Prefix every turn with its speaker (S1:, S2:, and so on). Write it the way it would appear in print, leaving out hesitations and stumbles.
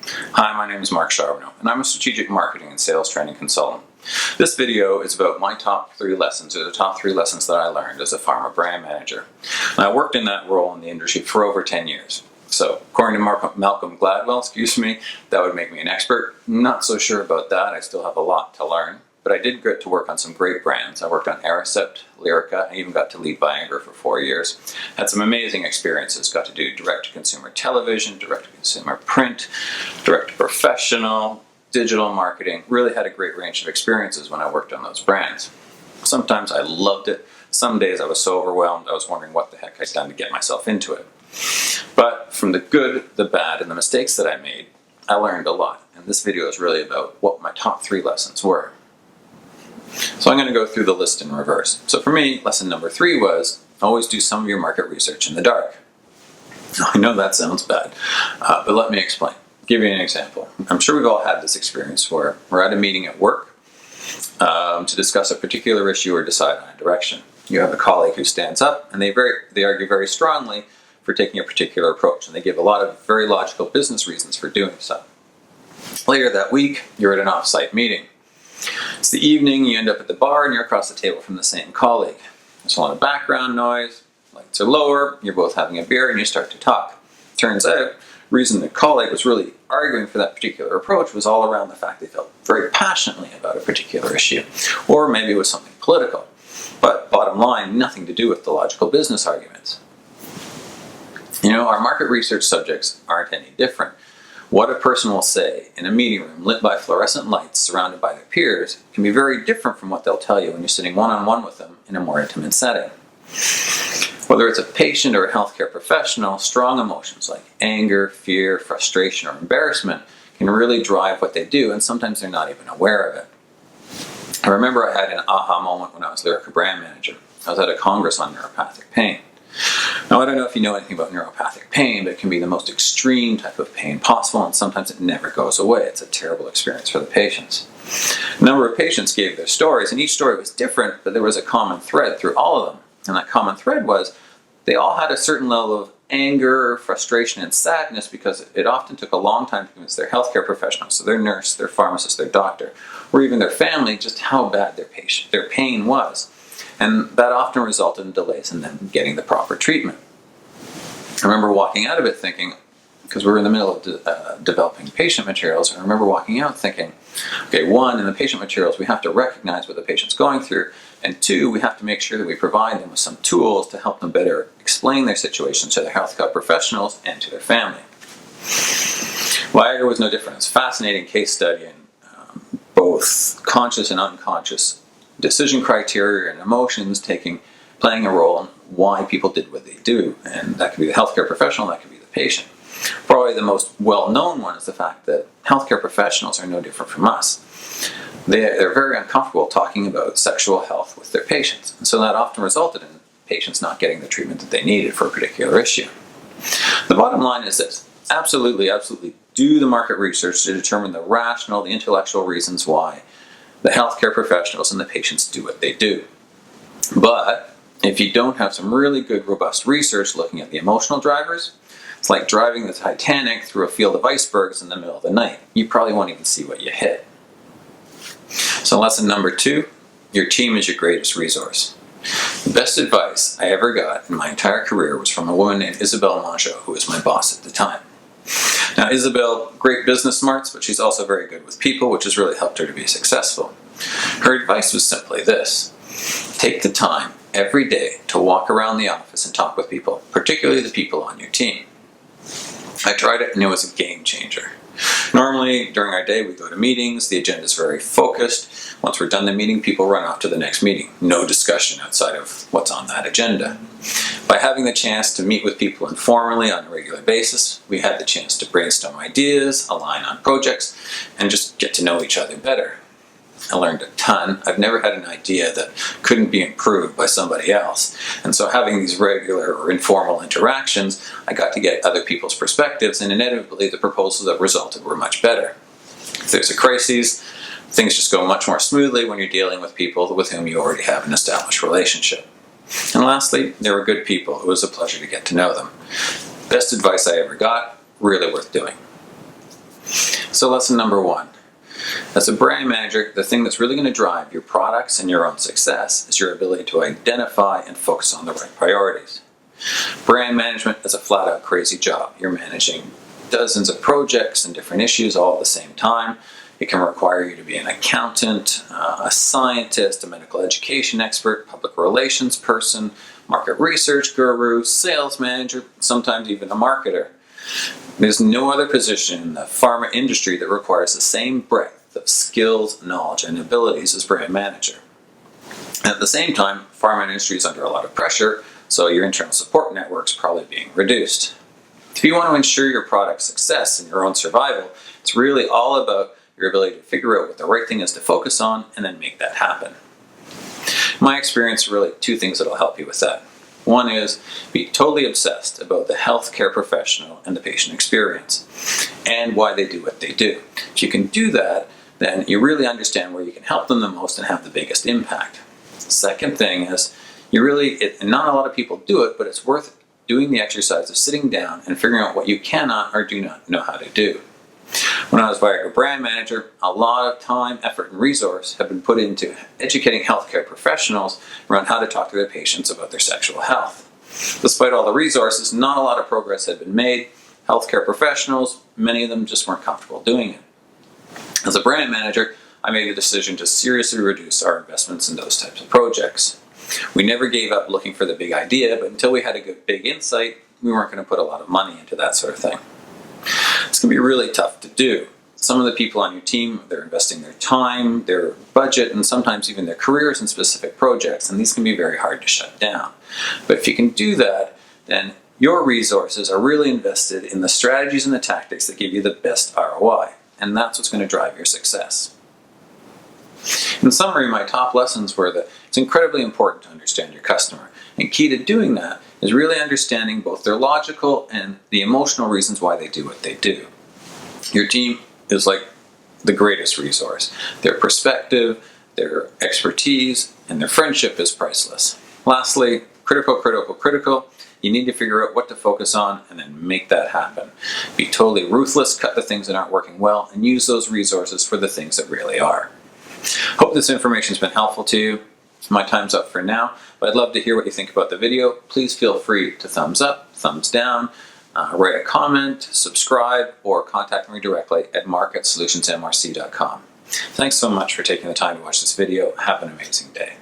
S1: Hi, my name is Marc Charbonneau, and I'm a strategic marketing and sales training consultant. This video is about my top 3 lessons, or the top 3 lessons that I learned as a pharma brand manager. And I worked in that role in the industry for over 10 years. So, according to Malcolm Gladwell, that would make me an expert. Not so sure about that. I still have a lot to learn. But I did get to work on some great brands. I worked on Aricept, Lyrica, I even got to lead Viagra for 4 years. Had some amazing experiences. Got to do direct-to-consumer television, direct-to-consumer print, direct-to-professional, digital marketing. Really had a great range of experiences when I worked on those brands. Sometimes I loved it. Some days I was so overwhelmed I was wondering what the heck I'd done to get myself into it. But from the good, the bad, and the mistakes that I made, I learned a lot. And this video is really about what my top 3 lessons were. So I'm going to go through the list in reverse. So for me, lesson number 3 was always do some of your market research in the dark. I know that sounds bad, but let me explain. Give you an example. I'm sure we've all had this experience where we're at a meeting at work to discuss a particular issue or decide on a direction. You have a colleague who stands up and they argue very strongly for taking a particular approach, and they give a lot of very logical business reasons for doing so. Later that week, you're at an off-site meeting. It's the evening, you end up at the bar, and you're across the table from the same colleague. There's a lot of background noise, lights are lower, you're both having a beer, and you start to talk. Turns out, the reason the colleague was really arguing for that particular approach was all around the fact they felt very passionately about a particular issue. Or maybe it was something political. But bottom line, nothing to do with the logical business arguments. You know, our market research subjects aren't any different. What a person will say in a meeting room lit by fluorescent lights surrounded by their peers can be very different from what they'll tell you when you're sitting one-on-one with them in a more intimate setting. Whether it's a patient or a healthcare professional, strong emotions like anger, fear, frustration, or embarrassment can really drive what they do, and sometimes they're not even aware of it. I remember I had an aha moment when I was Lyrica brand manager. I was at a congress on neuropathic pain. Now, I don't know if you know anything about neuropathic pain, but it can be the most extreme type of pain possible, and sometimes it never goes away. It's a terrible experience for the patients. A number of patients gave their stories, and each story was different, but there was a common thread through all of them. And that common thread was they all had a certain level of anger, frustration, and sadness because it often took a long time to convince their healthcare professionals, so their nurse, their pharmacist, their doctor, or even their family, just how bad their pain was. And that often resulted in delays in them getting the proper treatment. I remember walking out of it thinking, because we were in the middle of developing patient materials, I remember walking out thinking, okay, 1, in the patient materials, we have to recognize what the patient's going through, and 2, we have to make sure that we provide them with some tools to help them better explain their situation to their healthcare professionals and to their family. Viagra was no different. It's a fascinating case study in both conscious and unconscious decision criteria and emotions playing a role in why people did what they do. And that could be the healthcare professional, that could be the patient. Probably the most well-known one is the fact that healthcare professionals are no different from us. They're very uncomfortable talking about sexual health with their patients. And so that often resulted in patients not getting the treatment that they needed for a particular issue. The bottom line is this: absolutely do the market research to determine the rational, the intellectual reasons why the healthcare professionals and the patients do what they do. But if you don't have some really good, robust research looking at the emotional drivers, it's like driving the Titanic through a field of icebergs in the middle of the night. You probably won't even see what you hit. So lesson number 2, your team is your greatest resource. The best advice I ever got in my entire career was from a woman named Isabel Mongeau, who was my boss at the time. Now, Isabel, great business smarts, but she's also very good with people, which has really helped her to be successful. Her advice was simply this: take the time every day to walk around the office and talk with people, particularly the people on your team. I tried it and it was a game changer. Normally, during our day, we go to meetings, the agenda is very focused. Once we're done the meeting, people run off to the next meeting. No discussion outside of what's on that agenda. By having the chance to meet with people informally on a regular basis, we had the chance to brainstorm ideas, align on projects, and just get to know each other better. I learned a ton. I've never had an idea that couldn't be improved by somebody else. And so having these regular or informal interactions, I got to get other people's perspectives, and inevitably the proposals that resulted were much better. If there's a crisis, things just go much more smoothly when you're dealing with people with whom you already have an established relationship. And lastly, they were good people. It was a pleasure to get to know them. Best advice I ever got, really worth doing. So lesson number one. As a brand manager, the thing that's really going to drive your products and your own success is your ability to identify and focus on the right priorities. Brand management is a flat-out crazy job. You're managing dozens of projects and different issues all at the same time. It can require you to be an accountant, a scientist, a medical education expert, public relations person, market research guru, sales manager, sometimes even a marketer. There's no other position in the pharma industry that requires the same breadth of skills, knowledge, and abilities as brand manager. At the same time, pharma industry is under a lot of pressure, so your internal support network's probably being reduced. If you want to ensure your product's success and your own survival, it's really all about your ability to figure out what the right thing is to focus on and then make that happen. In my experience, really two things that'll help you with that. One is be totally obsessed about the healthcare professional and the patient experience and why they do what they do. If you can do that, then you really understand where you can help them the most and have the biggest impact. Second thing is not a lot of people do it, but it's worth doing the exercise of sitting down and figuring out what you cannot or do not know how to do. When I was Viagra brand manager, a lot of time, effort, and resource have been put into educating healthcare professionals around how to talk to their patients about their sexual health. Despite all the resources, not a lot of progress had been made. Healthcare professionals, many of them just weren't comfortable doing it. As a brand manager, I made the decision to seriously reduce our investments in those types of projects. We never gave up looking for the big idea, but until we had a good big insight, we weren't going to put a lot of money into that sort of thing. It's going to be really tough to do. Some of the people on your team, they're investing their time, their budget, and sometimes even their careers in specific projects, and these can be very hard to shut down. But if you can do that, then your resources are really invested in the strategies and the tactics that give you the best ROI, and that's what's going to drive your success. In summary, my top lessons were that it's incredibly important to understand your customer, and key to doing that is really understanding both their logical and the emotional reasons why they do what they do. Your team is like the greatest resource. Their perspective, their expertise, and their friendship is priceless. Lastly, critical. You need to figure out what to focus on and then make that happen. Be totally ruthless, cut the things that aren't working well, and use those resources for the things that really are. Hope this information's been helpful to you. My time's up for now, but I'd love to hear what you think about the video. Please feel free to thumbs up, thumbs down, write a comment, subscribe, or contact me directly at marc@solutionsmrc.com. Thanks so much for taking the time to watch this video. Have an amazing day.